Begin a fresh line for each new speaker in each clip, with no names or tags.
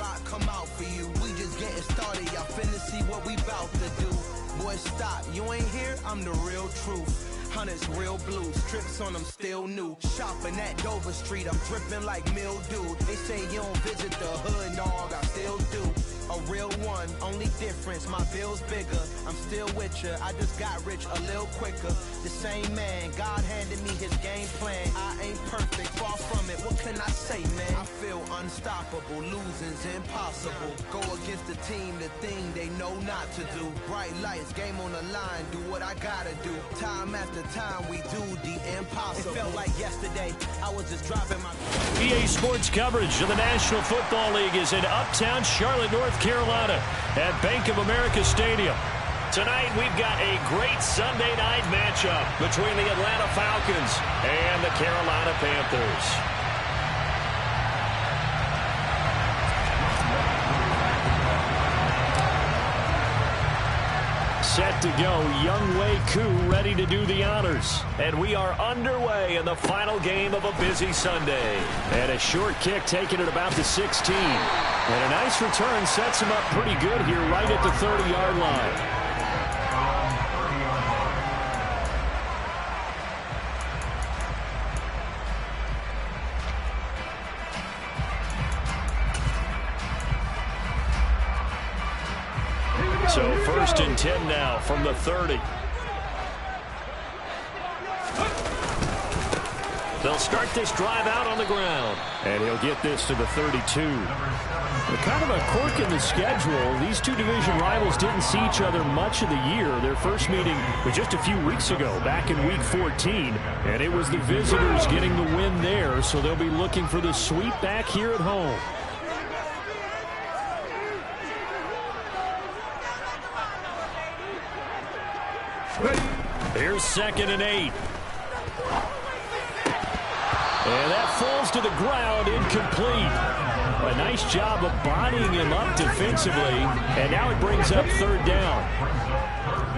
rock come out for you. We just getting started, y'all finna see what we bout to do. Boy, stop, you ain't here, I'm the real truth. Hunters, real blue, strips on them still new. Shopping at Dover Street, I'm dripping like mildew. They say you don't visit the hood, dog, I still do. A real one, only difference, my bill's bigger. I'm still with ya, I just got rich a little quicker. The same man, God handed me his game plan. I ain't perfect, far from it, what can I say, man? I feel unstoppable, losing's impossible. Go against the team, the thing they know not to do. Bright lights, game on the line, do what I gotta do. Time after time, we do the impossible. It felt like yesterday, I was just driving my...
EA Sports coverage of the National Football League is in uptown Charlotte, North Carolina at Bank of America Stadium. Tonight, we've got a great Sunday night matchup between the Atlanta Falcons and the Carolina Panthers. Set to go, Younghoe Koo ready to do the honors. And we are underway in the final game of a busy Sunday. And a short kick taken at about the 16. And a nice return sets him up pretty good here right at the 30-yard line. So 1st and 10 now from the 30. They'll start this drive out on the ground. And he'll get this to the 32. Kind of a quirk in the schedule. These two division rivals didn't see each other much of the year. Their first meeting was just a few weeks ago, back in Week 14. And it was the visitors getting the win there, so they'll be looking for the sweep back here at home. Here's 2nd and 8. And that falls to the ground, incomplete. A nice job of bodying him up defensively. And now it brings up 3rd down.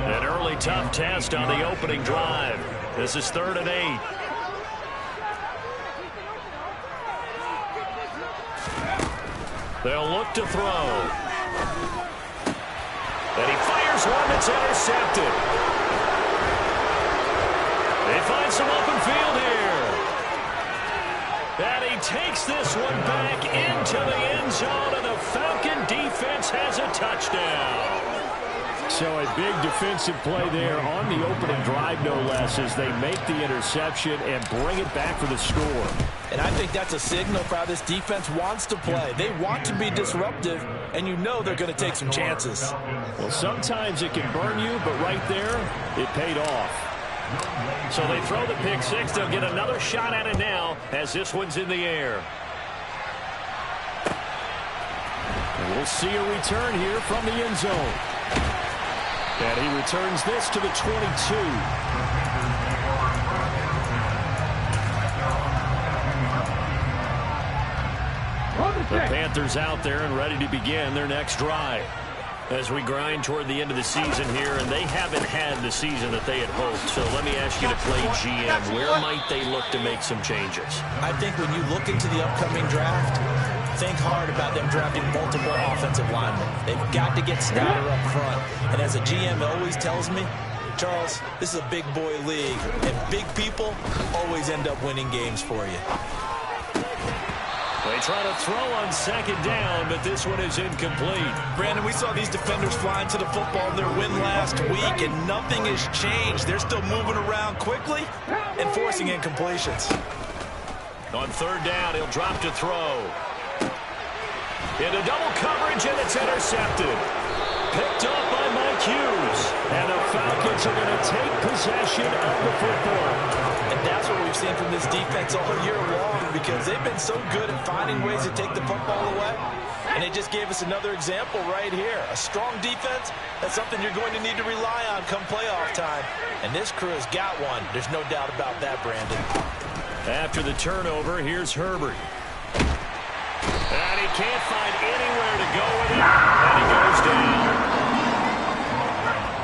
An early tough test on the opening drive. This is 3rd and 8. They'll look to throw. And he fires one that's intercepted. They find some open field here. And he takes this one back into the end zone, and the Falcon defense has a touchdown. So a big defensive play there on the opening drive, no less, as they make the interception and bring it back for the score.
And I think that's a signal for how this defense wants to play. They want to be disruptive, and you know they're going to take some chances.
Well, sometimes it can burn you, but right there, it paid off. So they throw the pick six. They'll get another shot at it now as this one's in the air. And we'll see a return here from the end zone. And he returns this to the 22. The Panthers out there and ready to begin their next drive. As we grind toward the end of the season here, and they haven't had the season that they had hoped. So let me ask you to play GM. Where might they look to make some changes?
I think when you look into the upcoming draft, think hard about them drafting multiple offensive linemen. They've got to get Snyder up front. And as a GM always tells me, Charles, this is a big boy league, and big people always end up winning games for you.
They try to throw on 2nd down, but this one is incomplete.
Brandon, we saw these defenders flying to the football in their win last week, and nothing has changed. They're still moving around quickly and forcing incompletions.
On 3rd down, he'll drop to throw. Into double coverage, and it's intercepted. Picked up by Mike Hughes. And the Falcons are going to take possession of the football.
And that's what we've seen from this defense all year long, because they've been so good at finding ways to take the football away. And they just gave us another example right here. A strong defense, that's something you're going to need to rely on come playoff time. And this crew has got one. There's no doubt about that, Brandon.
After the turnover, here's Herbert. And he can't find anywhere to go with it. And he goes down.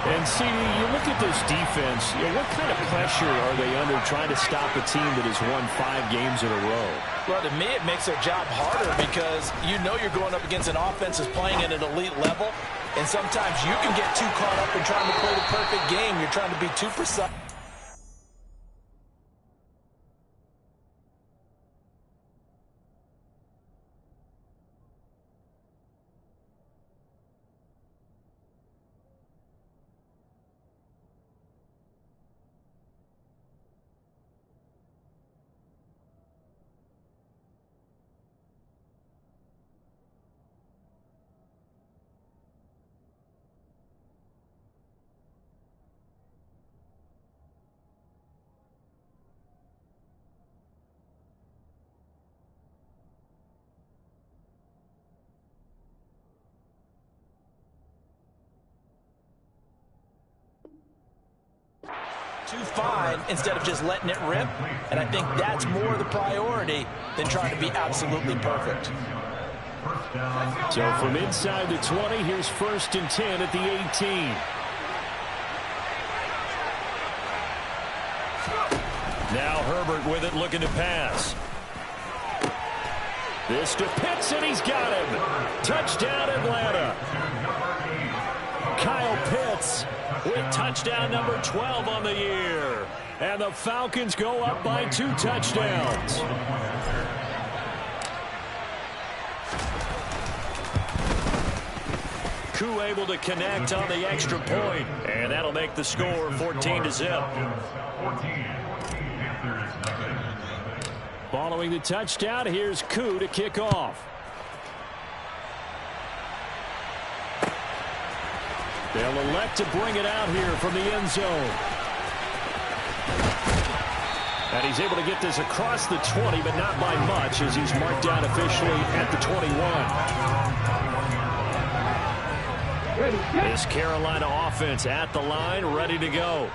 And And CD, you look at this defense, what kind of pressure are they under trying to stop a team that has won 5 games in a row?
Well, to me, it makes their job harder because you know you're going up against an offense that's playing at an elite level, and sometimes you can get too caught up in trying to play the perfect game. You're trying to be too precise. Too fine instead of just letting it rip, and I think that's more the priority than trying to be absolutely perfect.
So from inside the 20, here's 1st and 10 at the 18. Now Herbert with it, looking to pass. This to Pitts, and he's got him. Touchdown, Atlanta. Kyle Pitts with touchdown number 12 on the year. And the Falcons go up by 2 touchdowns. Koo able to connect on the extra point, and that'll make the score 14-0. Following the touchdown, here's Koo to kick off. They'll elect to bring it out here from the end zone. And he's able to get this across the 20, but not by much, as he's marked down officially at the 21. This Carolina offense at the line, ready to go.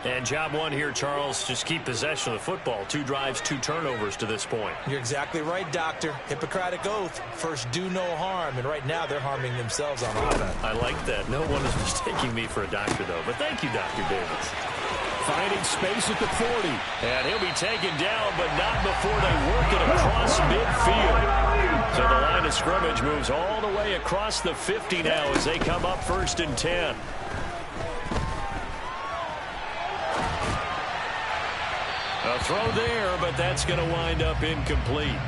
And job one here, Charles, just keep possession of the football. 2 drives, 2 turnovers to this point.
You're exactly right, Doctor. Hippocratic oath. First, do no harm. And right now, they're harming themselves on offense.
I like that. No one is mistaking me for a doctor, though. But thank you, Dr. Davis. Finding space at the 40. And he'll be taken down, but not before they work it across midfield. So the line of scrimmage moves all the way across the 50 now as they come up 1st and 10. A throw there, but that's going to wind up incomplete.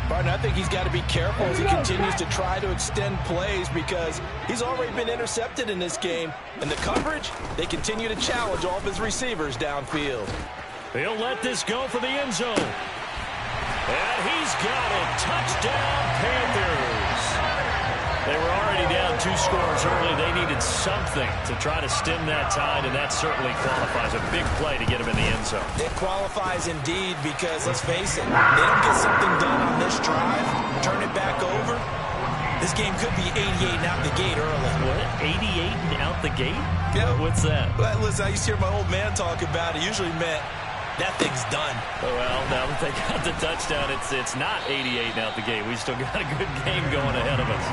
Barton, I think he's got to be careful as he continues to try to extend plays because he's already been intercepted in this game. And the coverage, they continue to challenge all of his receivers downfield.
He'll let this go for the end zone. And he's got it. Touchdown, Panthers. They were already down 2 scores early. They needed something to try to stem that tide, and that certainly qualifies. A big play to get him in the end zone.
It qualifies indeed because, let's face it, they don't get something done on this drive, turn it back over, this game could be 88 and out the gate early.
What? 88 and out the gate?
Yeah.
What's that?
Well, listen, I used to hear my old man talk about it. Usually meant that thing's done.
Well, now that they got the touchdown, it's not 88 and out the gate. We still got a good game going ahead of us.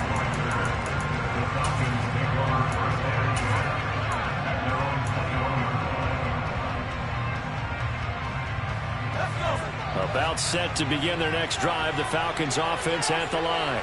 About set to begin their next drive, the Falcons offense at the line.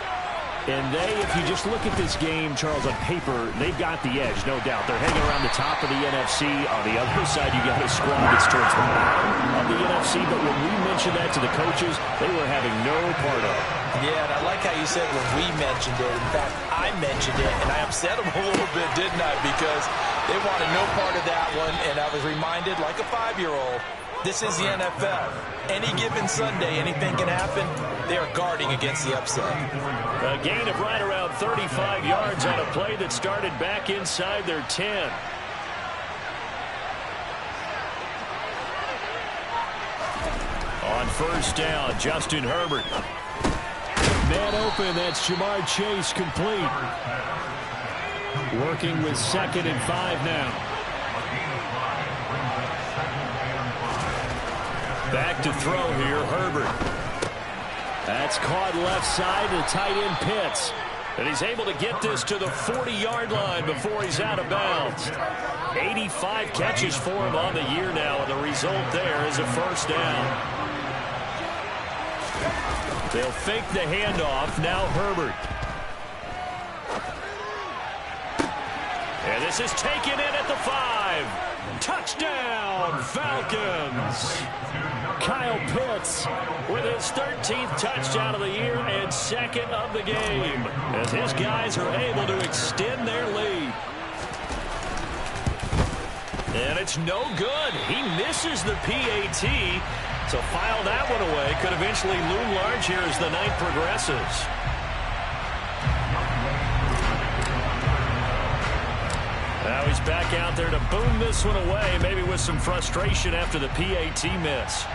And if you just look at this game, Charles, on paper, they've got the edge, no doubt. They're hanging around the top of the NFC. On the other side, you got a squad that's towards the bottom of the NFC. But when we mentioned that to the coaches, they were having no part of it.
Yeah, and I like how you said when we mentioned it. In fact, I mentioned it, and I upset them a little bit, didn't I? Because they wanted no part of that one, and I was reminded, like a 5-year-old, this is the NFL. Any given Sunday, anything can happen. They are guarding against the upset.
A gain of right around 35 yards on a play that started back inside their 10. On 1st down, Justin Herbert. Man open, that's Jamar Chase complete. Working with 2nd and 5 now. Back to throw here, Herbert. That's caught left side to tight end Pitts. And he's able to get this to the 40-yard line before he's out of bounds. 85 catches for him on the year now, and the result there is a first down. They'll fake the handoff. Now Herbert. And this is taken in at the 5. Touchdown, Falcons. Kyle Pitts with his 13th touchdown of the year and second of the game, as his guys are able to extend their lead. And it's no good. He misses the PAT. So file that one away. Could eventually loom large here as the night progresses. Now he's back out there to boom this one away, maybe with some frustration after the PAT miss.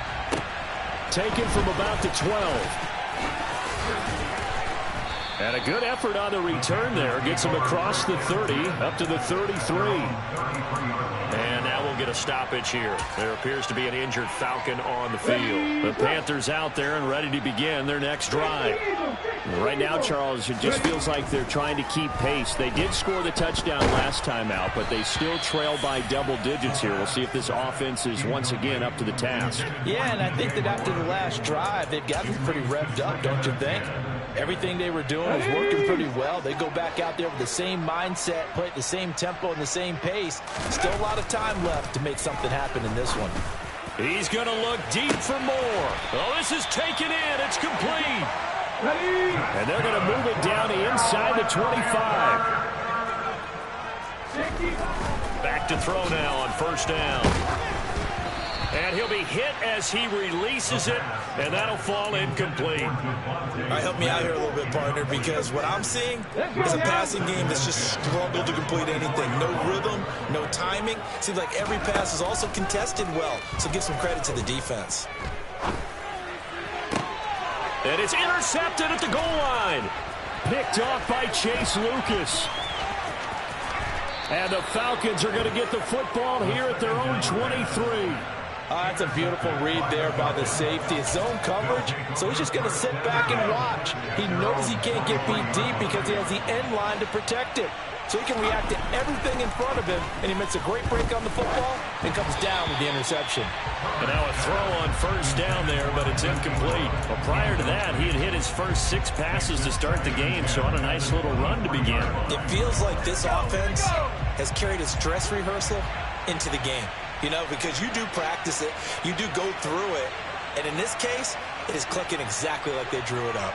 Taken from about the 12. And a good effort on the return there. Gets him across the 30, up to the 33. And now we'll get a stoppage here. There appears to be an injured Falcon on the field. The Panthers out there and ready to begin their next drive. Right now, Charles, it just feels like they're trying to keep pace. They did score the touchdown last time out, but they still trail by double digits here. We'll see if this offense is once again up to the task.
Yeah, and I think that after the last drive, they've gotten pretty revved up, don't you think? Everything they were doing was working pretty well. They go back out there with the same mindset, play at the same tempo and the same pace. Still a lot of time left to make something happen in this one.
He's going to look deep for more. Oh, this is taken in. It's complete. And they're going to move it down to inside the 25. Back to throw now on first down. And he'll be hit as he releases it, and that'll fall incomplete.
All right, help me out here a little bit, partner, because what I'm seeing is a passing game that's just struggled to complete anything. No rhythm, no timing. Seems like every pass is also contested well, so give some credit to the defense.
And it's intercepted at the goal line. Picked off by Chase Lucas. And the Falcons are going to get the football here at their own 23.
That's a beautiful read there by the safety. It's zone coverage, so he's just going to sit back and watch. He knows he can't get beat deep because he has the end line to protect it. So he can react to everything in front of him, and he makes a great break on the football and comes down with the interception.
And now a throw on first down there, but it's incomplete. Well, prior to that, he had hit his first 6 passes to start the game, so on a nice little run to begin.
It feels like this offense has carried its dress rehearsal into the game. You know, because you do practice it, you do go through it, and in this case, it is clicking exactly like they drew it up.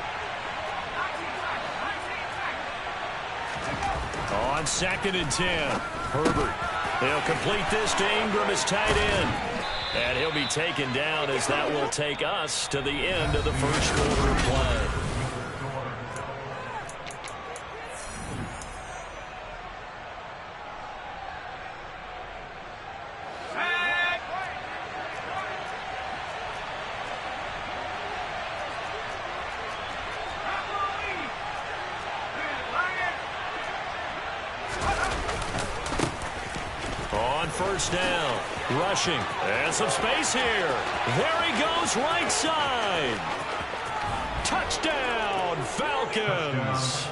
On 2nd and 10, Herbert. He'll complete this to Ingram as tight end. And he'll be taken down as that will take us to the end of the first quarter of play. First down, rushing, and some space here. There he goes, right side. Touchdown, Falcons.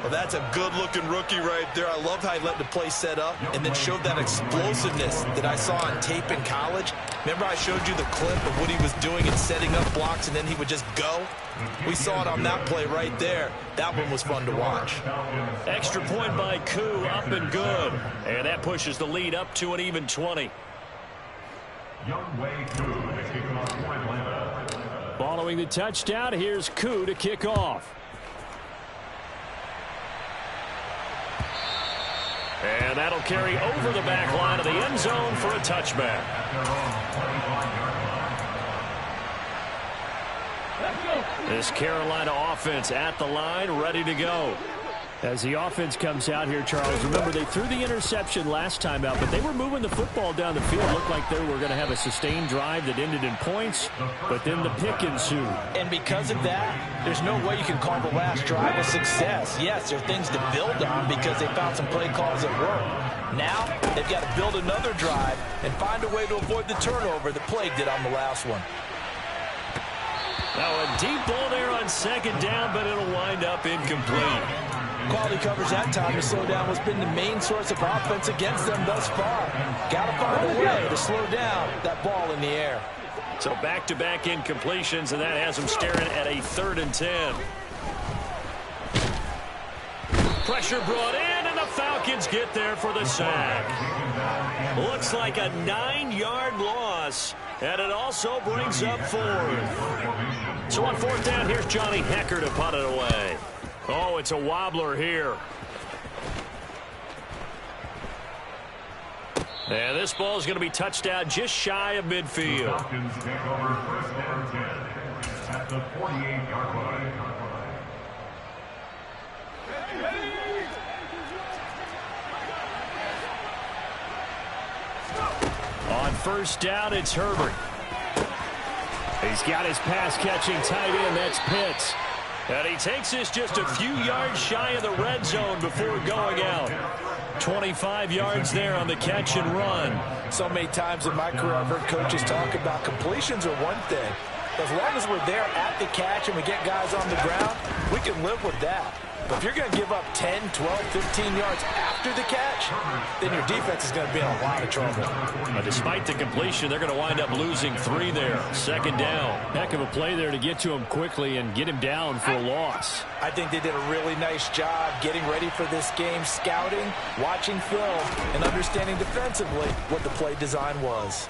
Well, that's a good-looking rookie right there. I love how he let the play set up and then showed that explosiveness that I saw on tape in college. Remember I showed you the clip of what he was doing and setting up blocks, and then he would just go? We saw it on that play right there. That one was fun to watch.
Extra point by Koo, up and good. And that pushes the lead up to an even 20. Following the touchdown, here's Koo to kick off. And that'll carry over the back line of the end zone for a touchback. This Carolina offense at the line, ready to go. As the offense comes out here, Charles, remember they threw the interception last time out, but they were moving the football down the field. Looked like they were going to have a sustained drive that ended in points, but then the pick ensued.
And because of that, there's no way you can call the last drive a success. Yes, there are things to build on because they found some play calls that work. Now, they've got to build another drive and find a way to avoid the turnover that plagued it on the last one.
Now a deep ball there on second down, but it'll wind up incomplete.
Quality coverage that time to slow down what's been the main source of offense against them thus far. Got to find a way to slow down that ball in the air.
So back-to-back incompletions, and that has them staring at a 3rd and 10. Pressure brought in, and the Falcons get there for the sack. Looks like a 9-yard loss, and it also brings up 4th. So on 4th down, here's Johnny Hekker to punt it away. Oh, it's a wobbler here. And this ball is going to be touched out just shy of midfield.
Falcons take over 1st and 10 at the 48-yard line.
On 1st down, it's Herbert. He's got his pass-catching tight end. That's Pitts. And he takes this just a few yards shy of the red zone before going out. 25 yards there on the catch and run.
So many times in my career, I've heard coaches talk about completions are one thing. As long as we're there at the catch and we get guys on the ground, we can live with that. But if you're going to give up 10, 12, 15 yards after the catch, then your defense is going to be in a lot of trouble.
Despite the completion, they're going to wind up losing 3 there. 2nd down. Heck of a play there to get to him quickly and get him down for a loss.
I think they did a really nice job getting ready for this game, scouting, watching film, and understanding defensively what the play design was.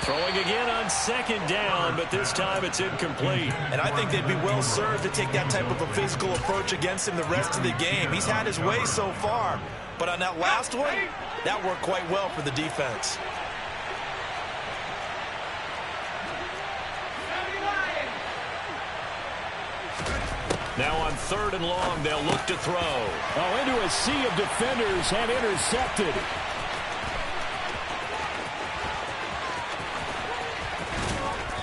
Throwing again on 2nd down, but this time it's incomplete.
And I think they'd be well served to take that type of a physical approach against him the rest of the game. He's had his way so far, but on that last one, that worked quite well for the defense.
Now on 3rd and long, they'll look to throw. Oh, into a sea of defenders and intercepted.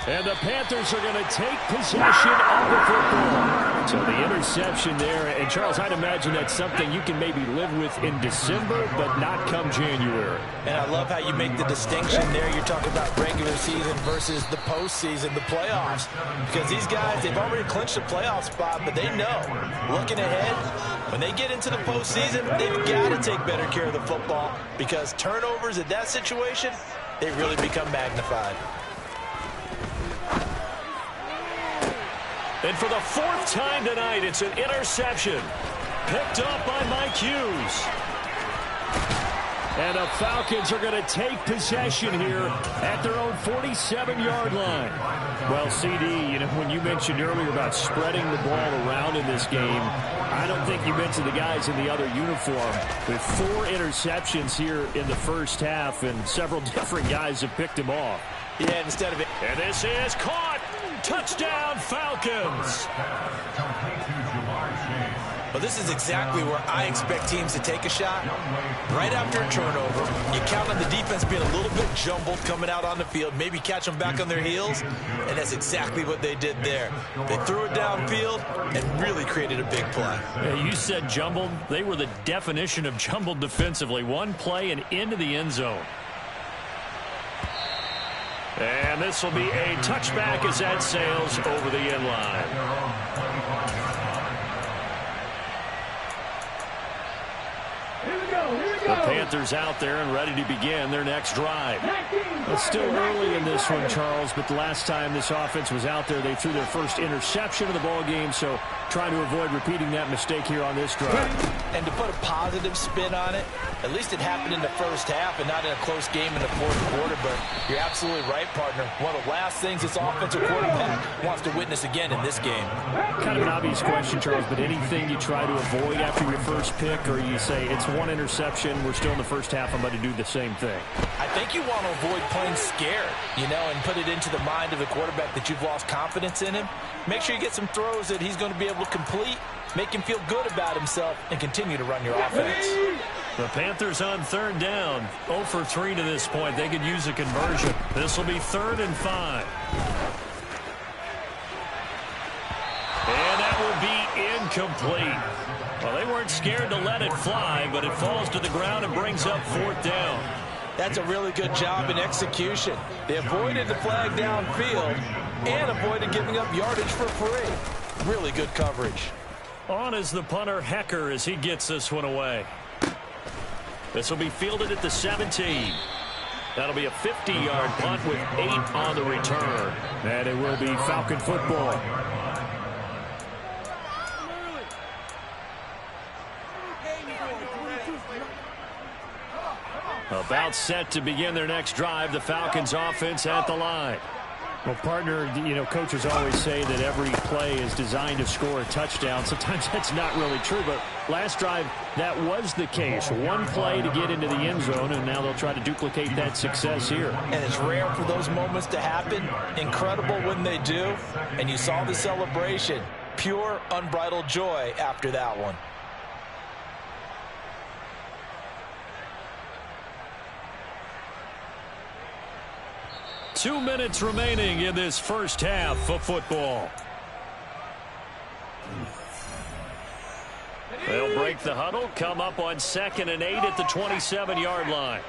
And the Panthers are going to take possession of the football. So the interception there. And, Charles, I'd imagine that's something you can maybe live with in December, but not come January.
And I love how you make the distinction there. You're talking about regular season versus the postseason, the playoffs. Because these guys, they've already clinched a playoff spot, but they know, looking ahead, when they get into the postseason, they've got to take better care of the football because turnovers in that situation, they really become magnified.
And for the 4th time tonight, it's an interception. Picked up by Mike Hughes. And the Falcons are going to take possession here at their own 47-yard line. Well, CD, you know, when you mentioned earlier about spreading the ball around in this game, I don't think you mentioned the guys in the other uniform. With 4 interceptions here in the first half, and several different guys have picked him off.
Yeah, instead of it.
And this is caught. Touchdown, Falcons.
Well, this is exactly where I expect teams to take a shot. Right after a turnover, you count on the defense being a little bit jumbled coming out on the field, maybe catch them back on their heels, and that's exactly what they did there. They threw it downfield and really created a big play.
Yeah, you said jumbled. They were the definition of jumbled defensively. One play and into the end zone. And this will be a touchback as that sails over the end line. The Panthers out there and ready to begin their next drive. It's still early in this one, Charles, but the last time this offense was out there, they threw their first interception of the ball game, so trying to avoid repeating that mistake here on this drive.
And to put a positive spin on it, at least it happened in the first half and not in a close game in the 4th quarter, but you're absolutely right, partner. One of the last things this offensive quarterback wants to witness again in this game.
Kind of an obvious question, Charles, but anything you try to avoid after your first pick, or you say it's one interception, we're still in the first half, I'm going to do the same thing?
I think you want to avoid playing scared, you know, and put it into the mind of the quarterback that you've lost confidence in him. Make sure you get some throws that he's going to be able to complete, make him feel good about himself, and continue to run your offense.
The Panthers on 3rd down. 0 for 3 to this point. They could use a conversion. This will be 3rd and 5. And that will be incomplete. Well, they weren't scared to let it fly, but it falls to the ground and brings up 4th down.
That's a really good job in execution. They avoided the flag downfield and avoided giving up yardage for free. Really good coverage.
On is the punter, Hecker, as he gets this one away. This will be fielded at the 17. That'll be a 50-yard punt with 8 on the return. And it will be Falcon football. About set to begin their next drive, the Falcons offense at the line. Well, partner, coaches always say that every play is designed to score a touchdown. Sometimes that's not really true, but last drive, that was the case. One play to get into the end zone, and now they'll try to duplicate that success here.
And it's rare for those moments to happen. Incredible when they do. And you saw the celebration. Pure, unbridled joy after that one.
Two minutes remaining in this first half of football. They'll break the huddle, come up on 2nd and 8 at the 27-yard line.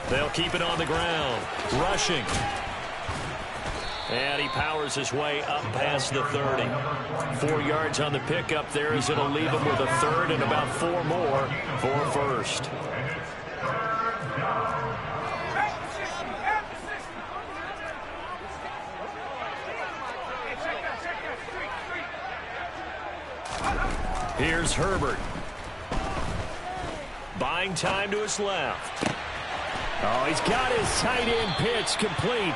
They'll keep it on the ground, rushing. And he powers his way up past the 30. 4 yards on the pickup there as it'll leave him with a third and about 4 more for first. Here's Herbert. Buying time to his left. Oh, he's got his tight end pitch complete.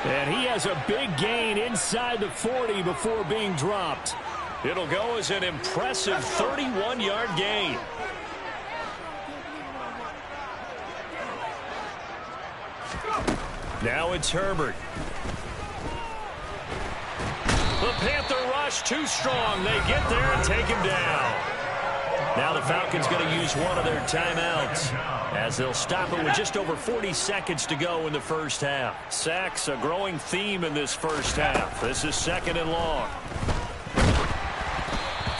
And he has a big gain inside the 40 before being dropped. It'll go as an impressive 31-yard gain. Now it's Herbert. The Panther rush too strong. They get there and take him down. Now the Falcons going to use one of their timeouts as they'll stop it with just over 40 seconds to go in the first half. Sacks, a growing theme in this first half. This is 2nd and long.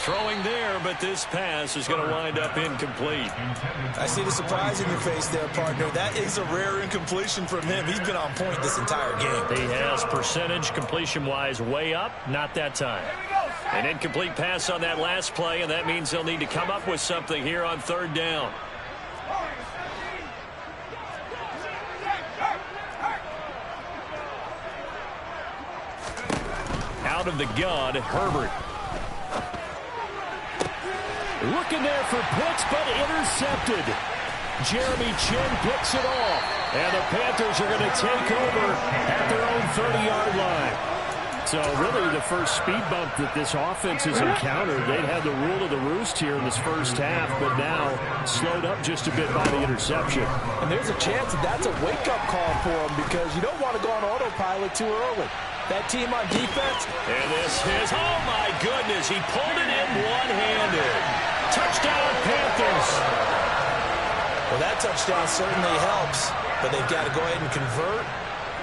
Throwing there, but this pass is going to wind up incomplete.
I see the surprise in your face there, partner. That is a rare incompletion from him. He's been on point this entire game.
He has percentage completion-wise way up, not that time. An incomplete pass on that last play, and that means they'll need to come up with something here on 3rd down. Out of the gun, Herbert. Looking there for Pitts, but intercepted. Jeremy Chinn picks it off. And the Panthers are going to take over at their own 30-yard line. So really the first speed bump that this offense has encountered, they'd had the rule of the roost here in this first half, but now slowed up just a bit by the interception.
And there's a chance that that's a wake-up call for them because you don't want to go on autopilot too early. That team on defense.
And this is, oh my goodness, he pulled it in one-handed. Touchdown, Panthers.
Well, that touchdown certainly helps, but they've got to go ahead and convert,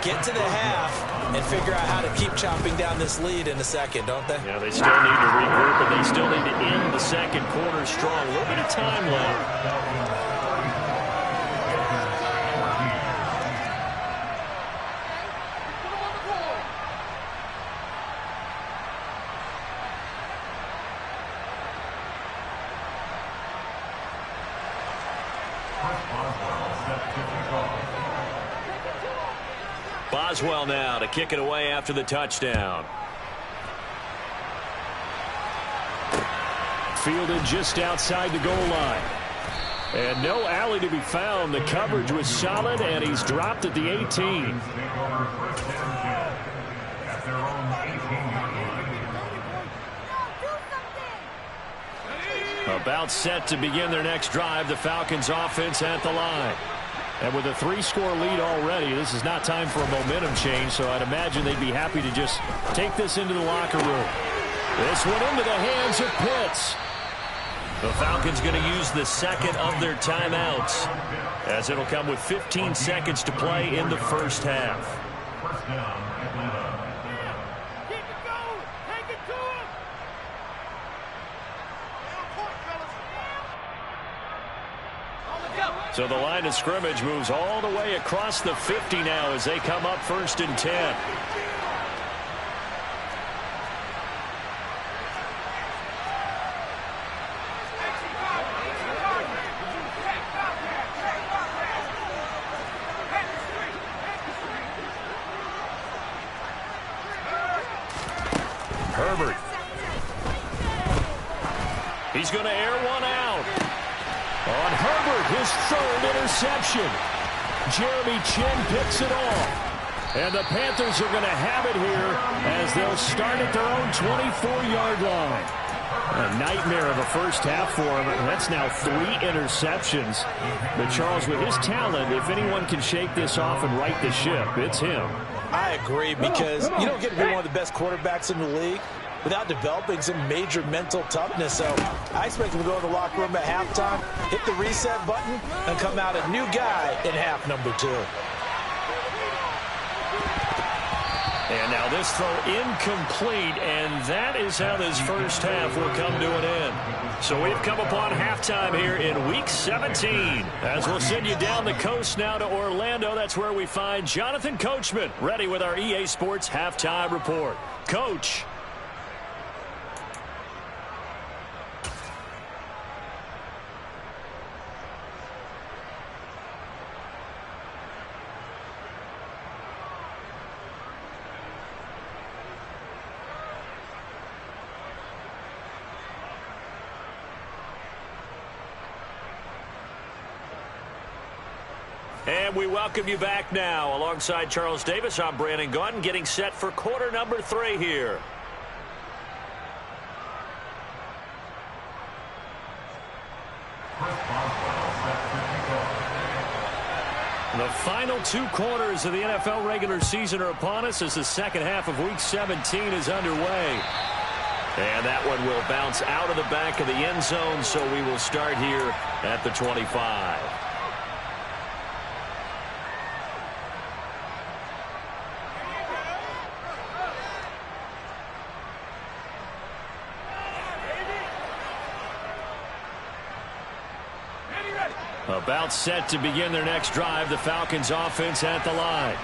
get to the half, and figure out how to keep chopping down this lead in the second, don't they?
Yeah, they still need to regroup, and they still need to end the second quarter strong. A little bit of time left. Boswell now to kick it away after the touchdown. Fielded just outside the goal line. And no alley to be found. The coverage was solid, and he's dropped at the 18. About set to begin their next drive, the Falcons offense at the line. And with a 3-score lead already, this is not time for a momentum change, so I'd imagine they'd be happy to just take this into the locker room. This one into the hands of Pitts. The Falcons going to use the second of their timeouts, as it'll come with 15 seconds to play in the first half.
First down, Atlanta.
Keep it going. Take it to him.
So the line of scrimmage moves all the way across the 50 now as they come up 1st and 10. Herbert. He's going to air one out. On Herbert, his 3rd interception. Jeremy Chinn picks it off. And the Panthers are going to have it here as they'll start at their own 24-yard line. A nightmare of a first half for him. That's now 3 interceptions. But Charles, with his talent, if anyone can shake this off and right the ship, it's him.
I agree, because you don't get to be one of the best quarterbacks in the league without developing some major mental toughness. So I expect him to go to the locker room at halftime, hit the reset button, and come out a new guy in half number 2.
And now this throw incomplete, and that is how this first half will come to an end. So we've come upon halftime here in Week 17. As we'll send you down the coast now to Orlando, that's where we find Jonathan Coachman, ready with our EA Sports Halftime Report. Coach. And we welcome you back now. Alongside Charles Davis, I'm Brandon Gaudin, getting set for quarter number 3 here. The final 2 quarters of the NFL regular season are upon us as the second half of Week 17 is underway. And that one will bounce out of the back of the end zone, so we will start here at the 25. About set to begin their next drive, the Falcons offense at the line.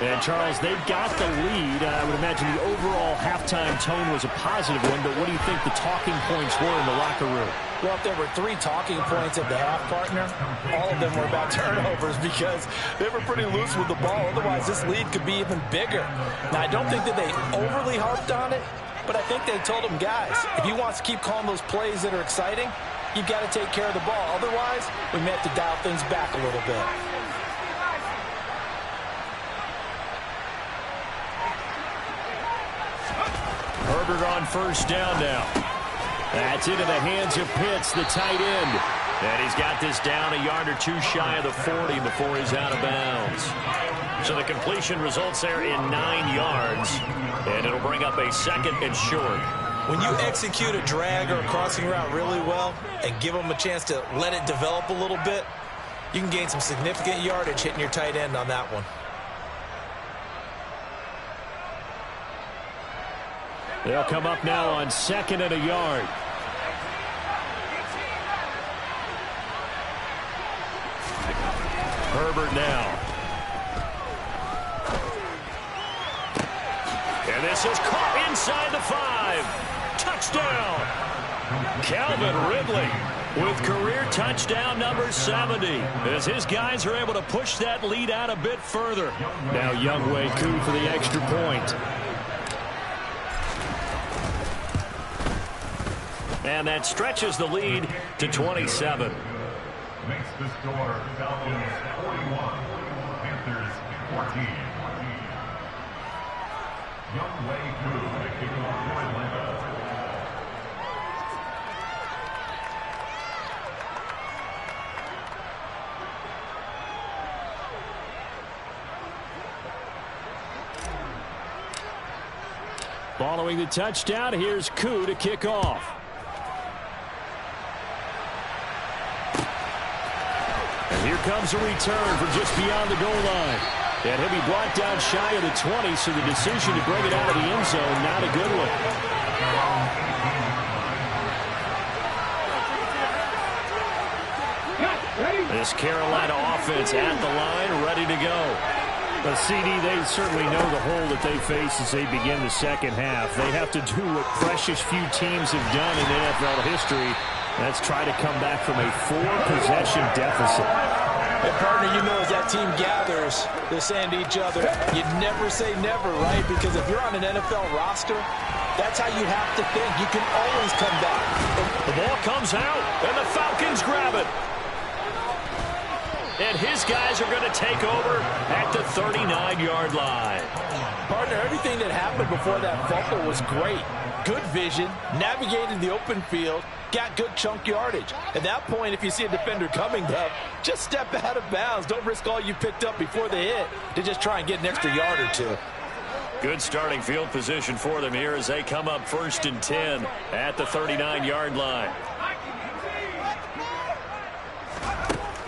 And, Charles, they've got the lead. I would imagine the overall halftime tone was a positive one, but what do you think the talking points were in the locker room?
Well, if there were 3 talking points at the half, partner, all of them were about turnovers because they were pretty loose with the ball. Otherwise, this lead could be even bigger. Now, I don't think that they overly harped on it, but I think they told them, guys, if you want to keep calling those plays that are exciting, you've got to take care of the ball. Otherwise, we may have to dial things back a little bit.
Herbert on first down now. That's into the hands of Pitts, the tight end. And he's got this down a yard or 2 shy of the 40 before he's out of bounds. So the completion results there in 9 yards. And it'll bring up a 2nd and short.
When you execute a drag or a crossing route really well and give them a chance to let it develop a little bit, you can gain some significant yardage hitting your tight end on that one.
They'll come up now on 2nd and a yard. Herbert now. And this is caught inside the 5. Touchdown. Calvin Ridley with career touchdown number 70 as his guys are able to push that lead out a bit further. Now Younghoe Koo for the extra point. And that stretches the lead to 27.
Makes the score Falcons 41, Panthers 14. Younghoe Koo to kick off for Atlanta.
Following the touchdown, here's Koo to kick off. And here comes a return from just beyond the goal line. And he'll be brought down shy of the 20, so the decision to bring it out of the end zone, not a good one. This Carolina offense at the line, ready to go. But CD, they certainly know the hole that they face as they begin the second half. They have to do what precious few teams have done in NFL history. That's try to come back from a 4-possession deficit.
And partner, you know, as that team gathers, they're saying to each other, you never say never, right? Because if you're on an NFL roster, that's how you have to think. You can always come back.
The ball comes out, and the Falcons grab it. And his guys are going to take over at the 39-yard line.
Partner, everything that happened before that fumble was great. Good vision, navigated the open field, got good chunk yardage. At that point, if you see a defender coming up, just step out of bounds. Don't risk all you picked up before the hit to just try and get an extra yard or two.
Good starting field position for them here as they come up 1st and 10 at the 39-yard line.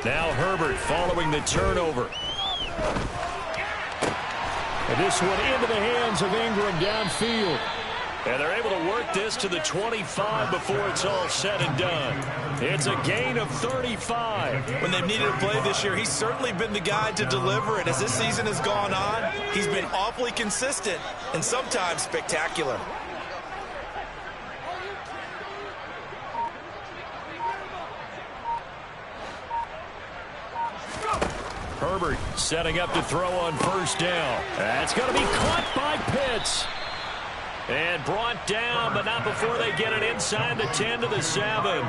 Now Herbert following the turnover. And this one into the hands of Ingram downfield. And they're able to work this to the 25 before it's all said and done. It's a gain of 35.
When they've needed a play this year, he's certainly been the guy to deliver it. As this season has gone on, he's been awfully consistent and sometimes spectacular.
Herbert setting up to throw on 1st down. That's going to be caught by Pitts. And brought down, but not before they get it inside the 10 to the 7.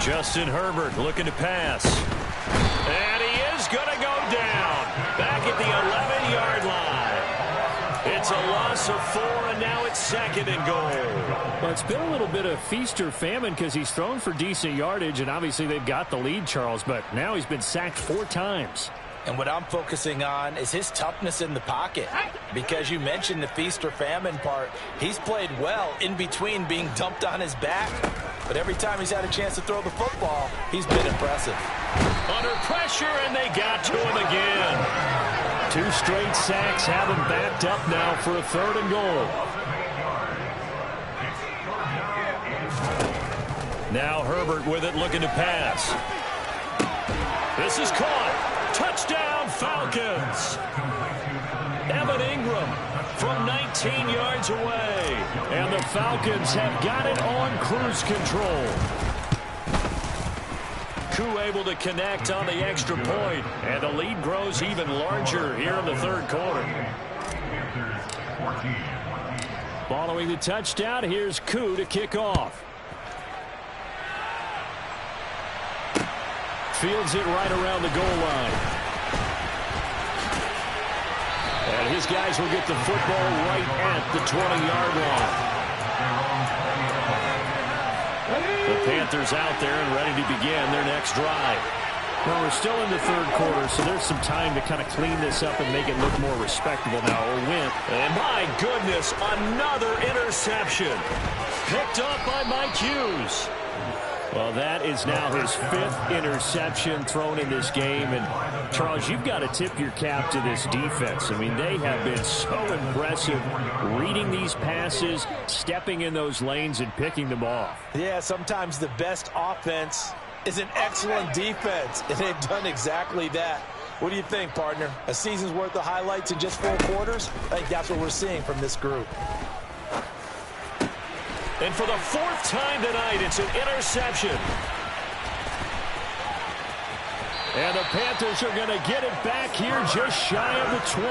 Justin Herbert looking to pass. And he is going to go down. Back at the 11-yard line. It's a loss of 4, and now it's 2nd and goal. Well, it's been a little bit of feast or famine because he's thrown for decent yardage, and obviously they've got the lead, Charles, but now he's been sacked 4 times.
And what I'm focusing on is his toughness in the pocket. Because you mentioned the feast or famine part. He's played well in between being dumped on his back. But every time he's had a chance to throw the football, he's been impressive.
Under pressure, and they got to him again. 2 straight sacks have him backed up now for a 3rd and goal. Now Herbert with it, looking to pass. This is caught. Touchdown, Falcons. Evan Ingram from 19 yards away. And the Falcons have got it on cruise control. Koo able to connect on the extra point, and the lead grows even larger here in the 3rd quarter. Following the touchdown, here's Koo to kick off. Fields it right around the goal line. And his guys will get the football right at the 20-yard line. The Panthers out there and ready to begin their next drive. Well, we're still in the 3rd quarter, so there's some time to kind of clean this up and make it look more respectable now. Or win. And my goodness, another interception. Picked up by Mike Hughes. Well, that is now his 5th interception thrown in this game. And, Charles, you've got to tip your cap to this defense. I mean, they have been so impressive reading these passes, stepping in those lanes, and picking them off.
Yeah, sometimes the best offense is an excellent defense, and they've done exactly that. What do you think, partner? A season's worth of highlights in just 4 quarters? I think that's what we're seeing from this group.
And for the 4th time tonight, it's an interception. And the Panthers are going to get it back here just shy of the 20.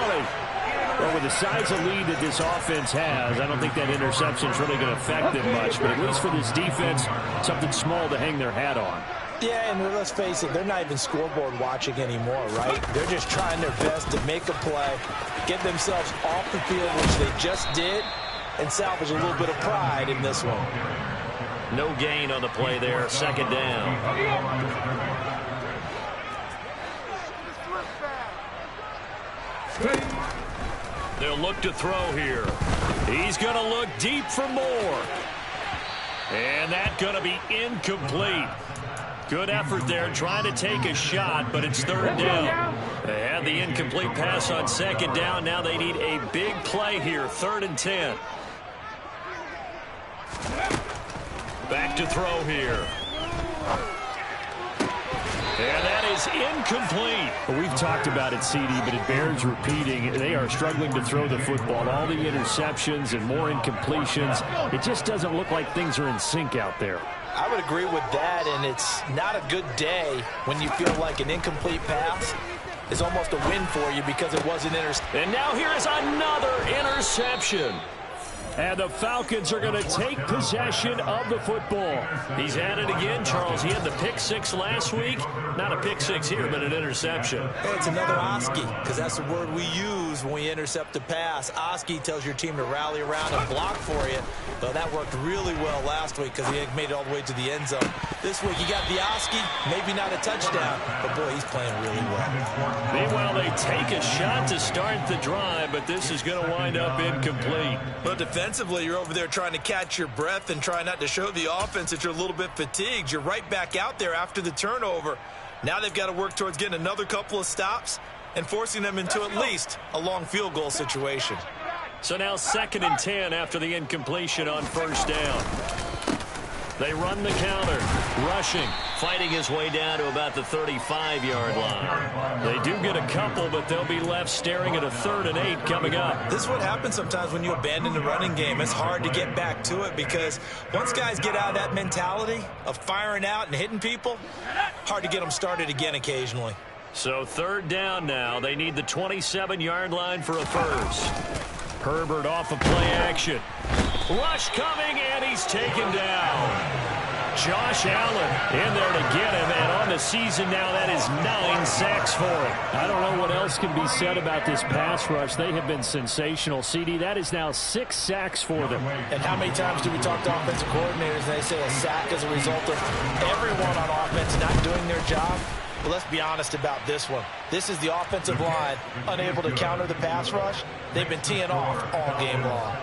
Well, with the size of lead that this offense has, I don't think that interception is really going to affect them much. But at least for this defense, something small to hang their hat on.
Yeah, and let's face it, they're not even scoreboard watching anymore, right? They're just trying their best to make a play, get themselves off the field, which they just did, and salvage a little bit of pride in this one.
No gain on the play there, 2nd down. They'll look to throw here. He's going to look deep for more. And that's going to be incomplete. Good effort there trying to take a shot, but it's third down. They had the incomplete pass on second down. Now they need a big play here, 3rd and 10. Back to throw here. And that is incomplete.
Well, we've talked about it, CD, but it bears repeating. They are struggling to throw the football. All the interceptions and more incompletions. It just doesn't look like things are in sync out there.
I would agree with that, and it's not a good day when you feel like an incomplete pass is almost a win for you because it was an interception.
And now here is another interception. And the Falcons are going to take possession of the football. He's at it again, Charles. He had the pick 6 last week. Not a pick 6 here, but an interception.
Hey, it's another Oski, because that's the word we use when we intercept a pass. Oski tells your team to rally around and block for you. Well, that worked really well last week because he made it all the way to the end zone. This week, you got the Oski, maybe not a touchdown, but boy, he's playing really well.
Meanwhile, they take a shot to start the drive, but this is going to wind up incomplete.
But defensively, you're over there trying to catch your breath and try not to show the offense that you're a little bit fatigued. You're right back out there after the turnover. Now they've got to work towards getting another couple of stops and forcing them into at least a long field goal situation.
So now 2nd and 10 after the incompletion on 1st down. They run the counter, rushing, fighting his way down to about the 35-yard line. They do get a couple, but they'll be left staring at a 3rd and 8 coming up.
This is what happens sometimes when you abandon the running game. It's hard to get back to it because once guys get out of that mentality of firing out and hitting people, hard to get them started again occasionally.
So 3rd down now. They need the 27-yard line for a first. Herbert off of play action. Rush coming, and he's taken down. Josh Allen in there to get him, and on the season now, that is 9 sacks for him.
I don't know what else can be said about this pass rush. They have been sensational. CD, that is now 6 sacks for them.
And how many times do we talk to offensive coordinators and they say a sack is a result of everyone on offense not doing their job? Well, let's be honest about this one. This is the offensive line unable to counter the pass rush. They've been teeing off all game long.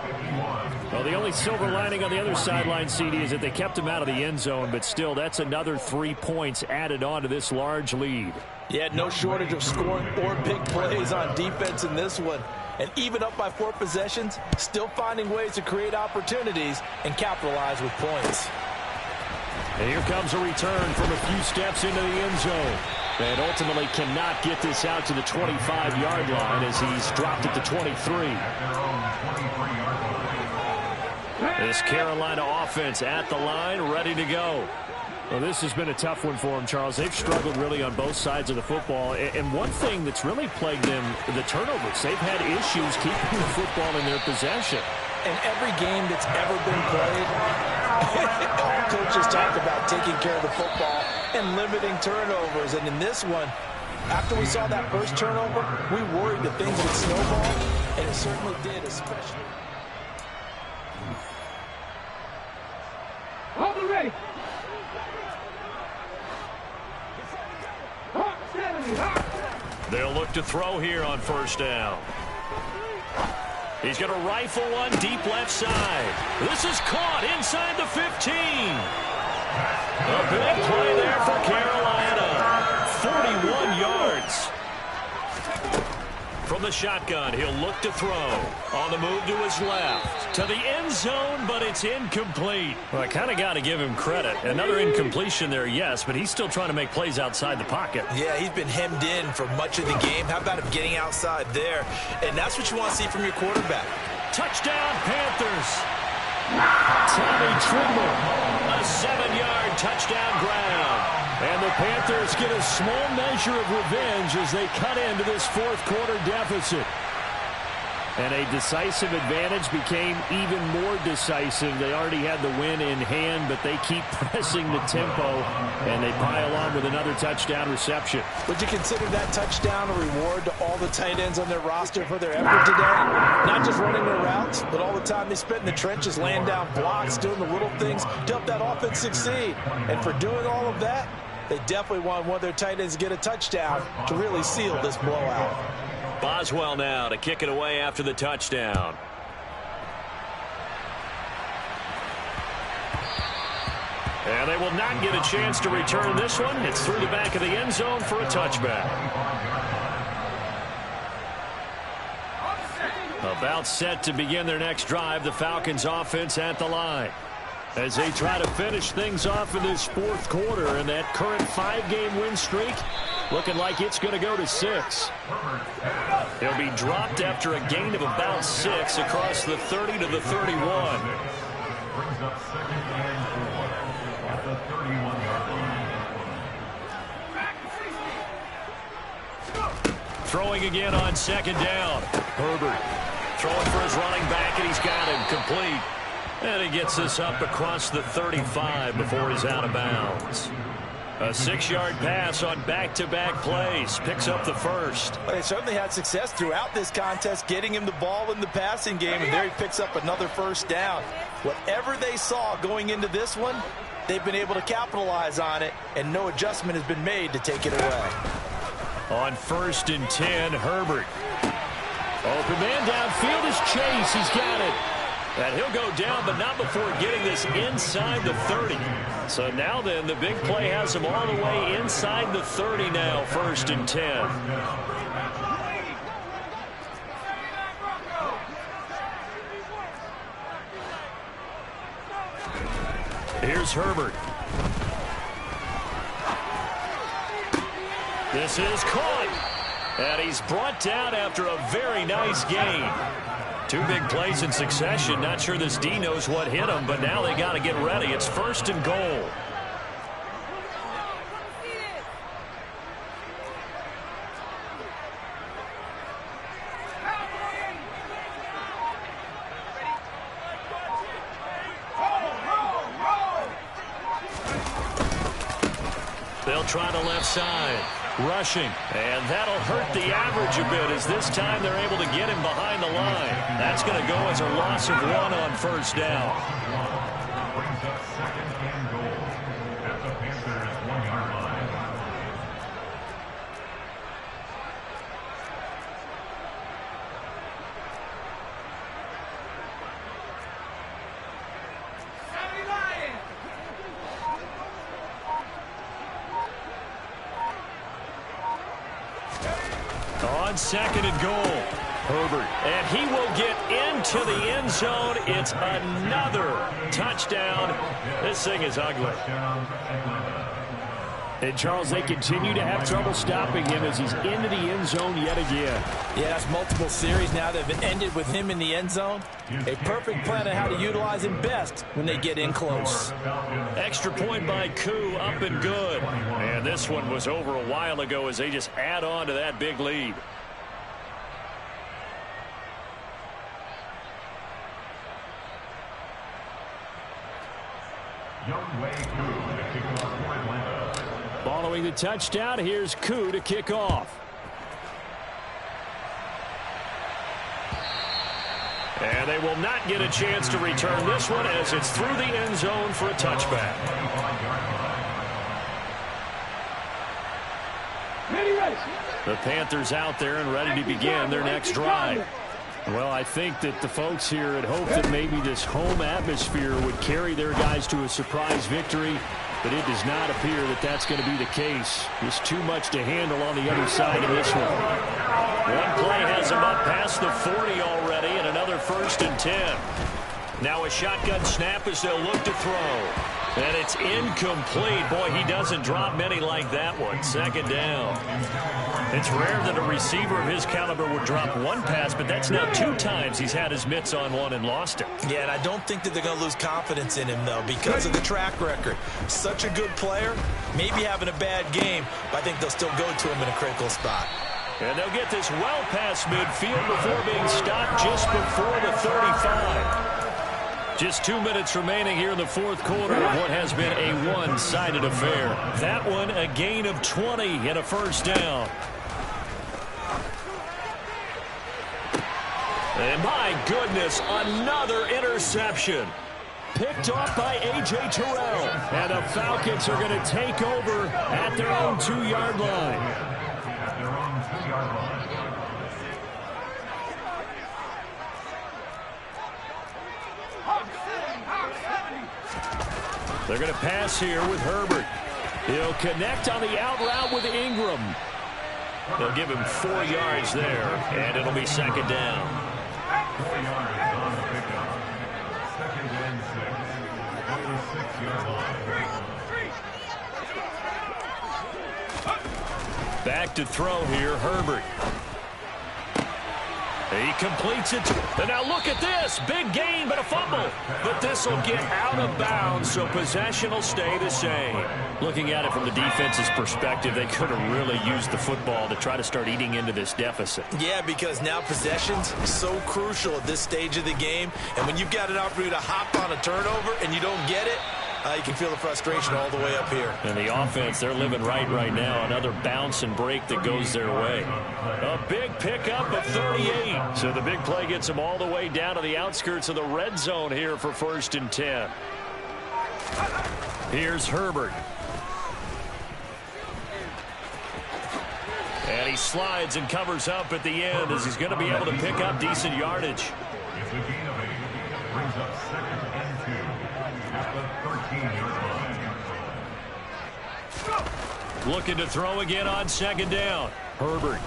Well, the only silver lining on the other sideline, CD, is that they kept him out of the end zone, but still, that's another 3 points added on to this large lead.
Yeah, no shortage of scoring or big plays on defense in this one. And even up by 4 possessions, still finding ways to create opportunities and capitalize with points.
And here comes a return from a few steps into the end zone. And ultimately cannot get this out to the 25-yard line as he's dropped at the 23. This Carolina offense at the line, ready to go. Well, this has been a tough one for them, Charles. They've struggled really on both sides of the football. And one thing that's really plagued them, the turnovers. They've had issues keeping the football in their possession.
In every game that's ever been played, all coaches talk about taking care of the football and limiting turnovers. And in this one, after we saw that first turnover, we worried that things would snowball, and it certainly did, especially.
Ready.
They'll look to throw here on 1st down. He's going to rifle one deep left side. This is caught inside the 15. A big play there for Carolina. 41 yards. From the shotgun, he'll look to throw. On the move to his left. To the end zone, but it's incomplete.
Well, I kind of got to give him credit. Another incompletion there, yes, but he's still trying to make plays outside the pocket.
Yeah, he's been hemmed in for much of the game. How about him getting outside there? And that's what you want to see from your quarterback.
Touchdown, Panthers. Tommy Tremble. A 7-yard touchdown ground. And the Panthers get a small measure of revenge as they cut into this 4th quarter deficit.
And a decisive advantage became even more decisive. They already had the win in hand, but they keep pressing the tempo, and they pile on with another touchdown reception.
Would you consider that touchdown a reward to all the tight ends on their roster for their effort today? Not just running their routes, but all the time they spent in the trenches, laying down blocks, doing the little things to help that offense succeed. And for doing all of that, they definitely want one of their tight ends to get a touchdown to really seal this blowout.
Boswell now to kick it away after the touchdown. And they will not get a chance to return this one. It's through the back of the end zone for a touchback. About set to begin their next drive, the Falcons offense at the line, as they try to finish things off in this fourth quarter, and that current 5-game win streak looking like it's going to go to 6. He'll be dropped after a gain of about 6 across the 30 to the 31.
Brings up 2nd and 4 at the 31-yard line.
Throwing again on 2nd down. Herbert throwing for his running back, and he's got him complete. And he gets this up across the 35 before he's out of bounds. A 6-yard pass on back-to-back plays. Picks up the first.
Well, they certainly had success throughout this contest getting him the ball in the passing game, and there he picks up another first down. Whatever they saw going into this one, they've been able to capitalize on it, and no adjustment has been made to take it away.
On 1st and 10, Herbert. Open man downfield is Chase. He's got it. And he'll go down, but not before getting this inside the 30. So now then, the big play has him all the way inside the 30 now, 1st and 10. Here's Herbert. This is caught. And he's brought down after a very nice gain. 2 big plays in succession. Not sure this D knows what hit him, but now they got to get ready. It's 1st and goal. They'll try the left side. Rushing, and that'll hurt the average a bit, as this time they're able to get him behind the line. That's going to go as a loss of 1 on 1st down.
Brings up 2nd and goal at the Panthers' 1-yard line.
On 2nd and goal, Herbert. And he will get into the end zone. It's another touchdown. This thing is ugly.
And, Charles, they continue to have trouble stopping him as he's into the end zone yet again.
Yeah, that's multiple series now that have ended with him in the end zone. A perfect plan on how to utilize him best when they get in close.
Extra point by Koo, up and good. And this one was over a while ago as they just add on to that big lead.
Following the touchdown, here's Koo to kick off.
And they will not get a chance to return this one as it's through the end zone for a touchback. The Panthers out there and ready to begin their next drive.
Well, I think that the folks here had hoped that maybe this home atmosphere would carry their guys to a surprise victory, but it does not appear that that's going to be the case. There's too much to handle on the other side of this one.
One play has him up past the 40 already, and another 1st and 10. Now a shotgun snap as they'll look to throw. And it's incomplete. Boy, he doesn't drop many like that one. 2nd down. It's rare that a receiver of his caliber would drop one pass, but that's now 2 times he's had his mitts on one and lost it.
Yeah, and I don't think that they're going to lose confidence in him, though, because of the track record. Such a good player, maybe having a bad game, but I think they'll still go to him in a critical spot.
And they'll get this well past midfield before being stopped just before the 35. Just 2 minutes remaining here in the fourth quarter of what has been a one-sided affair. That one a gain of 20 and a 1st down. And my goodness, another interception. Picked off by A.J. Terrell. And the Falcons are going to take over at their own 2-yard line.
They're going to pass here with Herbert. He'll connect on the out route with Ingram. They'll give him 4 yards there, and it'll be second down.
4 yards on the pickup. Second and 6. At the 6-yard line.
Back to throw here, Herbert. He completes it. And now look at this. Big gain, but a fumble. But this will get out of bounds, so possession will stay the same. Looking at it from the defense's perspective, they could have really used the football to try to start eating into this deficit.
Yeah, because now possession's so crucial at this stage of the game. And when you've got an opportunity to hop on a turnover and you don't get it, you can feel the frustration all the way up here.
And the offense, they're living right now. Another bounce and break that goes their way. A big pickup of 38. So the big play gets them all the way down to the outskirts of the red zone here for 1st and 10. Here's Herbert. And he slides and covers up at the end as he's going to be able to pick up decent yardage.
It's a gain of 8. Brings up 2nd and 2 at the 13-yard line.
Looking to throw again on 2nd down. Herbert.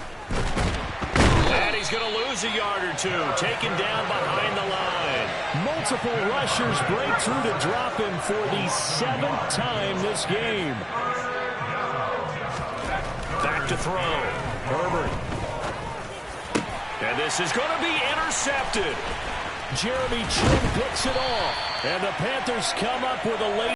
And he's going to lose a yard or 2. Taken down behind the line. Multiple rushers break through to drop him for the 7th time this game. Back to throw. Herbert. And this is going to be intercepted. Jeremy Chin picks it off. And the Panthers come up with a late